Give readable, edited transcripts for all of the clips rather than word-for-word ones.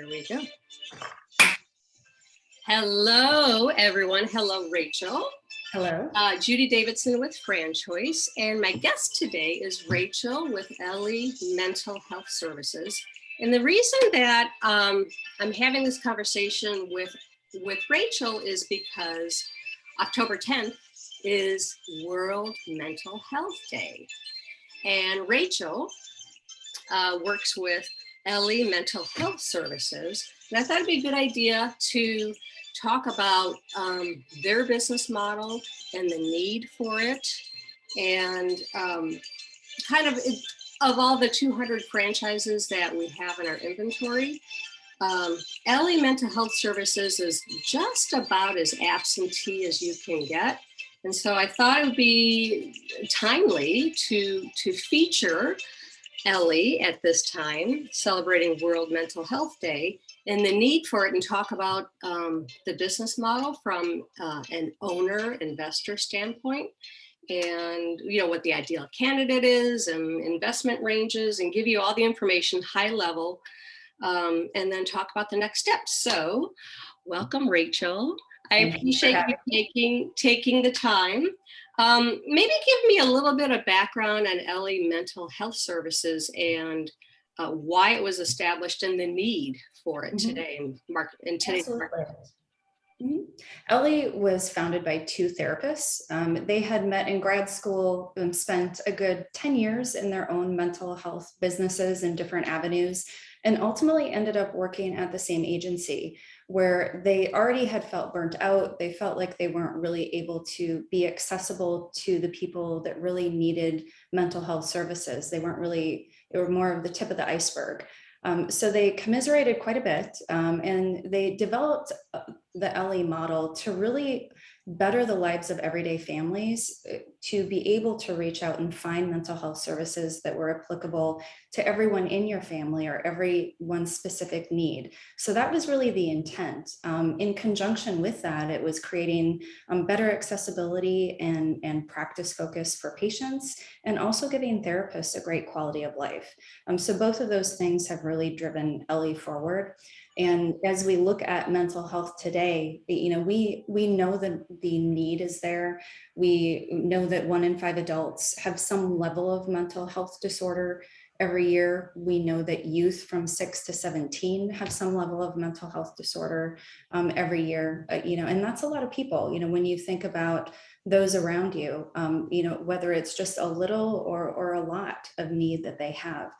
There we go. Hello, everyone. Hello, Rachel. Hello. Judy Davidson with FranChoice, and my guest today is Rachel with Ellie Mental Health Services. And the reason that I'm having this conversation with Rachel is because October 10th is World Mental Health Day. And Rachel works with Ellie Mental Health Services. And I thought it'd be a good idea to talk about their business model and the need for it. And kind of all the 200 franchises that we have in our inventory, Ellie Mental Health Services is just about as absentee as you can get. And so I thought it would be timely to feature Ellie at this time, celebrating World Mental Health Day, and the need for it, and talk about the business model from an owner investor standpoint, and what the ideal candidate is and investment ranges, and give you all the information high level, and then talk about the next steps. So welcome, Rachel. I appreciate you taking the time. Maybe give me a little bit of background on Ellie Mental Health Services and why it was established and the need for it today in today's market. Ellie was founded by two therapists. They had met in grad school and spent a good 10 years in their own mental health businesses and different avenues, and ultimately ended up working at the same agency where they already had felt burnt out. They felt like they weren't really able to be accessible to the people that really needed mental health services. They were more of the tip of the iceberg. So they commiserated quite a bit, and they developed the Ellie model to really better the lives of everyday families, to be able to reach out and find mental health services that were applicable to everyone in your family or everyone's specific need. So that was really the intent. In conjunction with that, it was creating better accessibility and practice focus for patients, and also giving therapists a great quality of life. So both of those things have really driven Ellie forward. And as we look at mental health today, we know that the need is there. We know that 1 in 5 adults have some level of mental health disorder every year. We know that youth from 6 to 17 have some level of mental health disorder every year, and that's a lot of people. When you think about those around you, whether it's just a little or a lot of need that they have.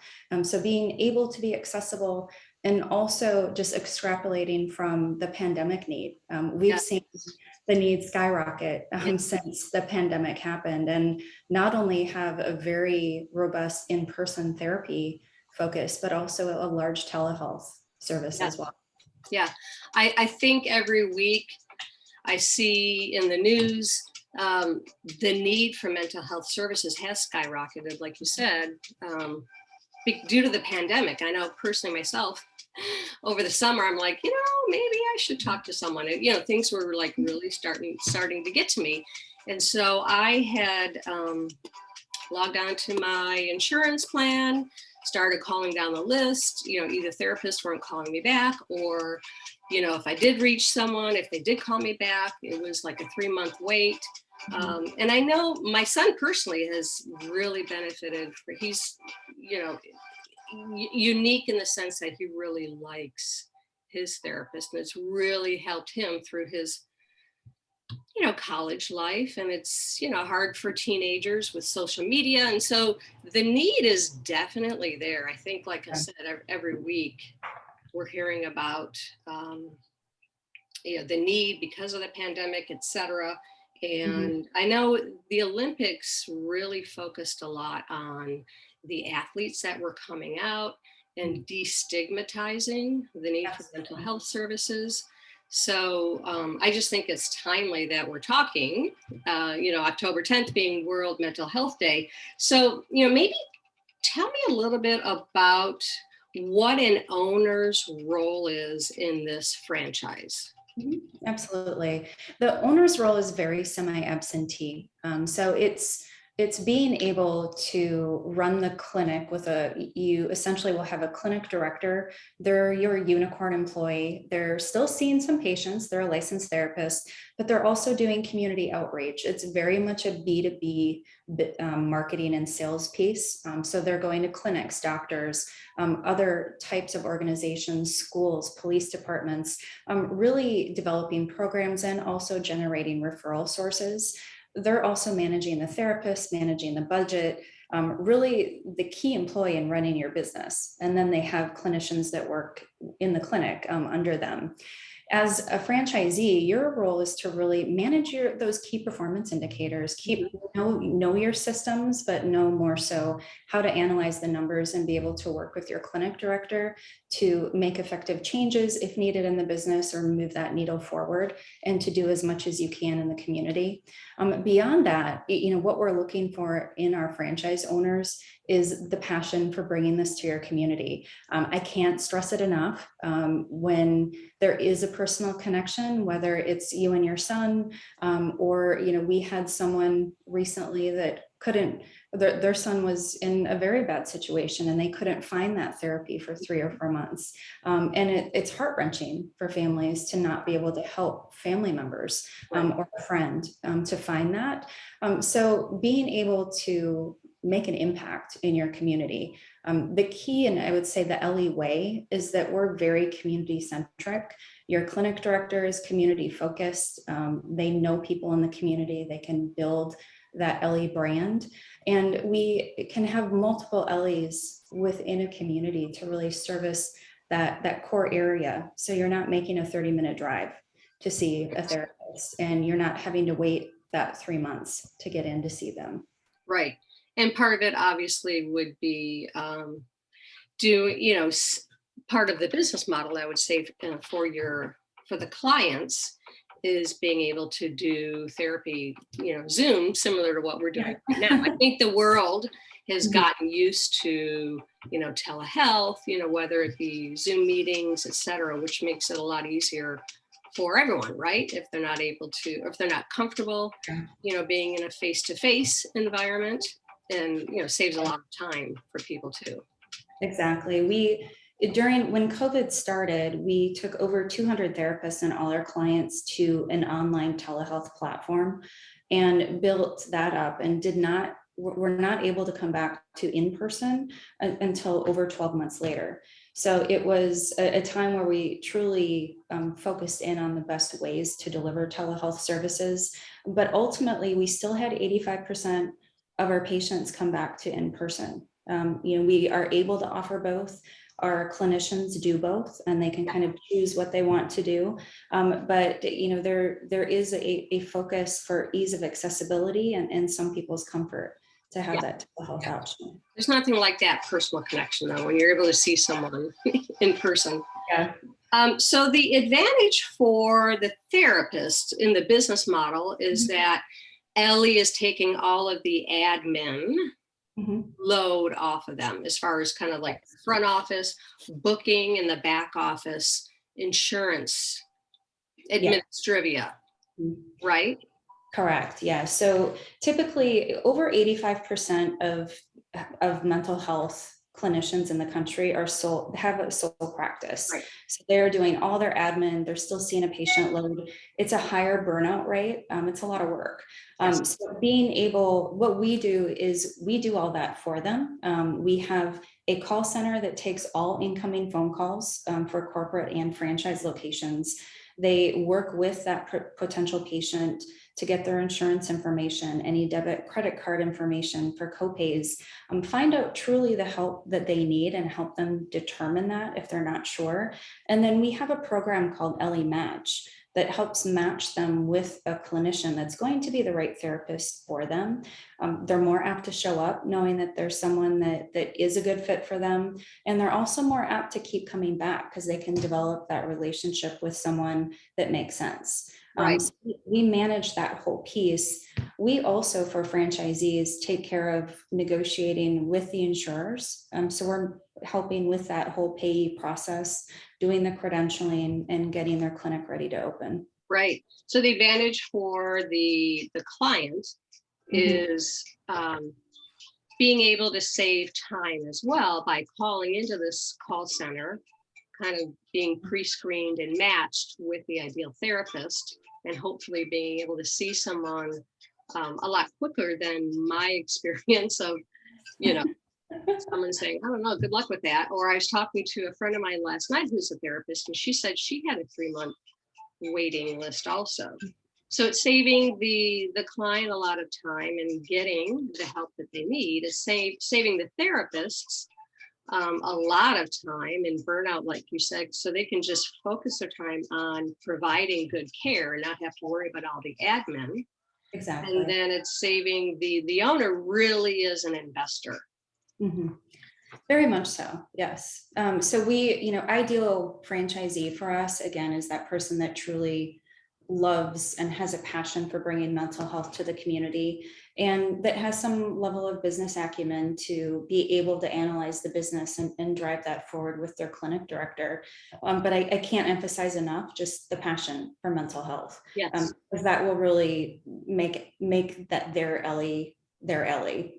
So being able to be accessible, and also just extrapolating from the pandemic need. We've seen the need skyrocket since the pandemic happened, and not only have a very robust in-person therapy focus, but also a large telehealth service as well. Yeah, I think every week I see in the news the need for mental health services has skyrocketed, like you said, due to the pandemic. I know personally myself, over the summer, I'm like, maybe I should talk to someone. And, things were like really starting to get to me. And so I had logged on to my insurance plan, started calling down the list. Either therapists weren't calling me back, or, if I did reach someone, if they did call me back, it was like a 3-month wait. And I know my son personally has really benefited. He's, unique in the sense that he really likes his therapist, and it's really helped him through his college life. And it's hard for teenagers with social media, and so the need is definitely there. I think, like I said, every week we're hearing about the need because of the pandemic, etc. And I know the Olympics really focused a lot on the athletes that were coming out and destigmatizing the need for mental health services. So I just think it's timely that we're talking, October 10th being World Mental Health Day. So, maybe tell me a little bit about what an owner's role is in this franchise. Absolutely. The owner's role is very semi-absentee. So it's It's being able to run the clinic with you essentially will have a clinic director. They're your unicorn employee. They're still seeing some patients. They're a licensed therapist, but they're also doing community outreach. It's very much a B2B marketing and sales piece. So they're going to clinics, doctors, other types of organizations, schools, police departments, really developing programs and also generating referral sources. They're also managing the therapist, managing the budget, really the key employee in running your business. And then they have clinicians that work in the clinic under them. As a franchisee, your role is to really manage those key performance indicators, know your systems, but know more so how to analyze the numbers and be able to work with your clinic director to make effective changes if needed in the business or move that needle forward, and to do as much as you can in the community. Beyond that, what we're looking for in our franchise owners is the passion for bringing this to your community. I can't stress it enough. When there is a personal connection, whether it's you and your son, or we had someone recently that their son was in a very bad situation and they couldn't find that therapy for 3 or 4 months. And it's heart-wrenching for families to not be able to help family members or a friend to find that. So being able to make an impact in your community. The key, and I would say the LE way, is that we're very community centric. Your clinic director is community focused. They know people in the community. They can build that LE brand. And we can have multiple LEs within a community to really service that core area. So you're not making a 30-minute drive to see a therapist, and you're not having to wait that 3 months to get in to see them. Right. And part of it obviously would be part of the business model, I would say, for the clients, is being able to do therapy, Zoom, similar to what we're doing right now. I think the world has gotten used to, telehealth, whether it be Zoom meetings, et cetera, which makes it a lot easier for everyone, right? If they're not able to, if they're not comfortable, being in a face-to-face environment, and, saves a lot of time for people too. Exactly. When COVID started, we took over 200 therapists and all our clients to an online telehealth platform and built that up, and were not able to come back to in-person until over 12 months later. So it was a time where we truly focused in on the best ways to deliver telehealth services. But ultimately, we still had 85% of our patients come back to in-person. We are able to offer both. Our clinicians do both, and they can kind of choose what they want to do. But there is a focus for ease of accessibility and some people's comfort to have that telehealth option. There's nothing like that personal connection, though, when you're able to see someone in person. Yeah. So the advantage for the therapist in the business model is that Ellie is taking all of the admin load off of them, as far as kind of like front office, booking, and the back office, insurance, administrivia, right? Correct. Yeah. So typically over 85% of mental health clinicians in the country have a sole practice. Right. So they're doing all their admin, they're still seeing a patient load. It's a higher burnout rate. It's a lot of work. So what we do is we do all that for them. We have a call center that takes all incoming phone calls for corporate and franchise locations. They work with that potential patient to get their insurance information, any debit, credit card information for copays, find out truly the help that they need and help them determine that if they're not sure. And then we have a program called Ellie Match that helps match them with a clinician that's going to be the right therapist for them. They're more apt to show up knowing that there's someone that is a good fit for them. And they're also more apt to keep coming back because they can develop that relationship with someone that makes sense. Right. So we manage that whole piece. We also, for franchisees, take care of negotiating with the insurers. So we're helping with that whole payee process, doing the credentialing and getting their clinic ready to open. Right. So the advantage for the client is being able to save time as well by calling into this call center, kind of being pre-screened and matched with the ideal therapist, and hopefully being able to see someone a lot quicker than my experience of, you know, someone saying, I don't know, good luck with that. Or I was talking to a friend of mine last night who's a therapist, and she said she had a 3-month waiting list also. So it's saving the client a lot of time and getting the help that they need. It's saving the therapists a lot of time and burnout, like you said, so they can just focus their time on providing good care and not have to worry about all the admin. Exactly. And then it's saving the owner really is an investor. Mm-hmm. Very much so. Yes. So we, ideal franchisee for us, again, is that person that truly loves and has a passion for bringing mental health to the community, and that has some level of business acumen to be able to analyze the business and drive that forward with their clinic director. But I can't emphasize enough just the passion for mental health. Yes. Because that will really make that their Ellie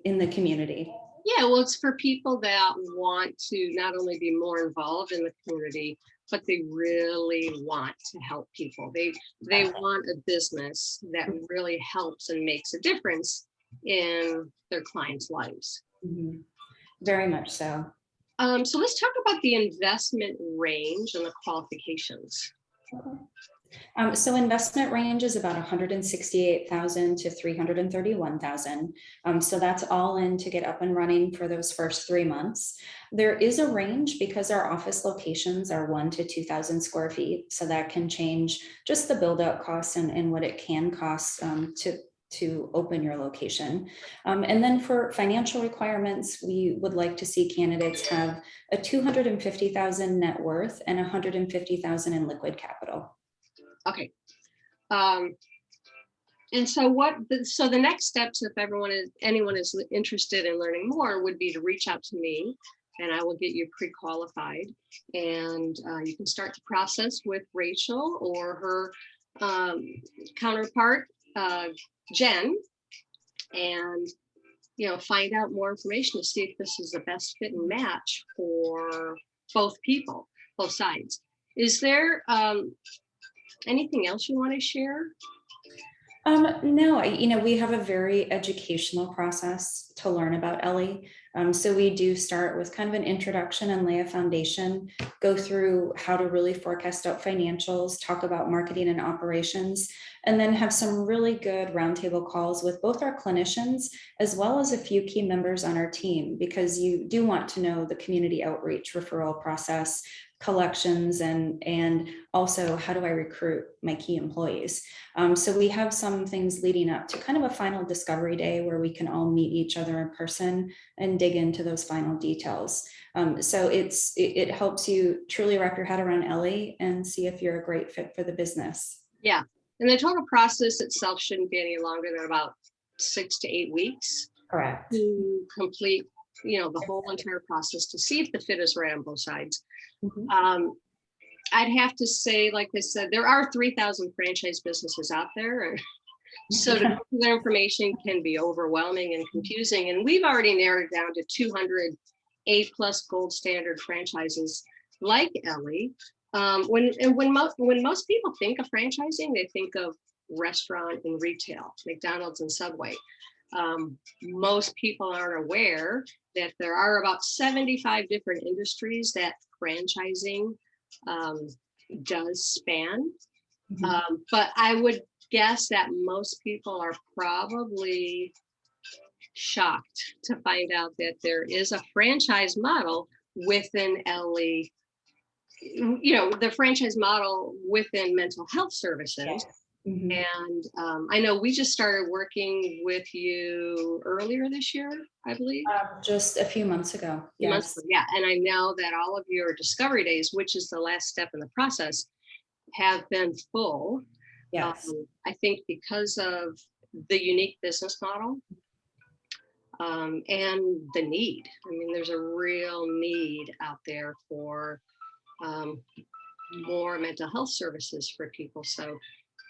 in the community. Yeah, well, it's for people that want to not only be more involved in the community, but they really want to help people. They want a business that really helps and makes a difference in their clients' lives. Mm-hmm. Very much so. So let's talk about the investment range and the qualifications. Okay. So investment range is about 168,000 to 331,000. So that's all in to get up and running for those first 3 months. There is a range because our office locations are 1,000 to 2,000 square feet. So that can change just the build out costs and what it can cost to open your location. And then for financial requirements, we would like to see candidates have a 250,000 net worth and 150,000 in liquid capital. Okay. And so so the next steps, if anyone is interested in learning more, would be to reach out to me and I will get you pre-qualified, and you can start the process with Rachel or her counterpart, Jen, and find out more information to see if this is the best fit and match for both people, both sides. Is there anything else you want to share? No, we have a very educational process to learn about Ellie. So we do start with kind of an introduction and lay a foundation, go through how to really forecast out financials, talk about marketing and operations, and then have some really good roundtable calls with both our clinicians as well as a few key members on our team, because you do want to know the community outreach referral process, collections, and also how do I recruit my key employees. So we have some things leading up to kind of a final discovery day where we can all meet each other in person and dig into those final details. So it helps you truly wrap your head around Ellie and see if you're a great fit for the business. Yeah, and the total process itself shouldn't be any longer than about 6 to 8 weeks. Correct. To complete the whole entire process to see if the fit is right on both sides. Mm-hmm. I'd have to say, like I said, there are 3,000 franchise businesses out there. So to go through that information can be overwhelming and confusing. And we've already narrowed it down to 200 A+ gold standard franchises like Ellie. When most people think of franchising, they think of restaurant and retail, McDonald's and Subway. Most people aren't aware that there are about 75 different industries that franchising does span. Mm-hmm. But I would guess that most people are probably shocked to find out that there is a franchise model within Ellie, the franchise model within mental health services. Yes. Mm-hmm. And I know we just started working with you earlier this year, I believe. Just a few months ago. Yes. Yeah. And I know that all of your discovery days, which is the last step in the process, have been full. Yes. I think because of the unique business model and the need. I mean, there's a real need out there for more mental health services for people. So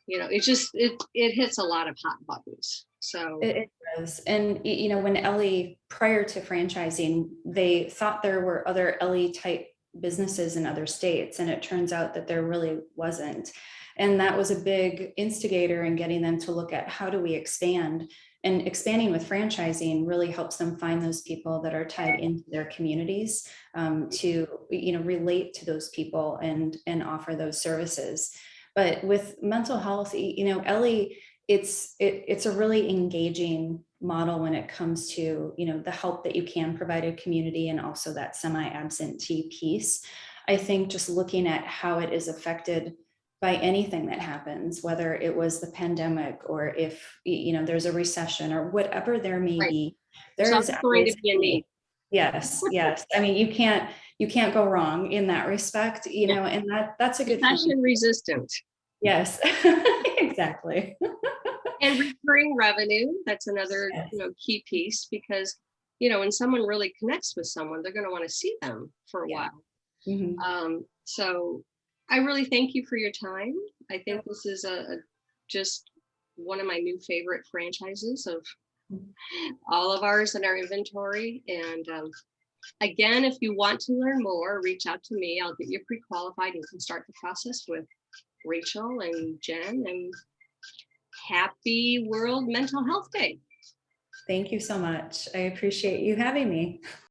it hits a lot of hot buttons. So it does. And when Ellie, prior to franchising, they thought there were other Ellie type businesses in other states, and it turns out that there really wasn't. And that was a big instigator in getting them to look at how do we expand. And expanding with franchising really helps them find those people that are tied into their communities, to relate to those people and offer those services. But with mental health, Ellie, it's a really engaging model when it comes to the help that you can provide a community, and also that semi-absentee piece. I think just looking at how it is affected by anything that happens, whether it was the pandemic or if there's a recession or whatever there may Right. be, There's there is always going to always be a need. yes, yes. I mean, you can't go wrong in that respect, Yeah. and that's a good feeling. Recession resistant. Yes, exactly. And recurring revenue, that's another, Yes. key piece, because, when someone really connects with someone, they're going to want to see them for a Yeah. while. Mhm. So I really thank you for your time. I think this is just one of my new favorite franchises of all of ours in our inventory. And again, if you want to learn more, reach out to me. I'll get you pre-qualified. You can start the process with Rachel and Jen. And happy World Mental Health Day. Thank you so much. I appreciate you having me.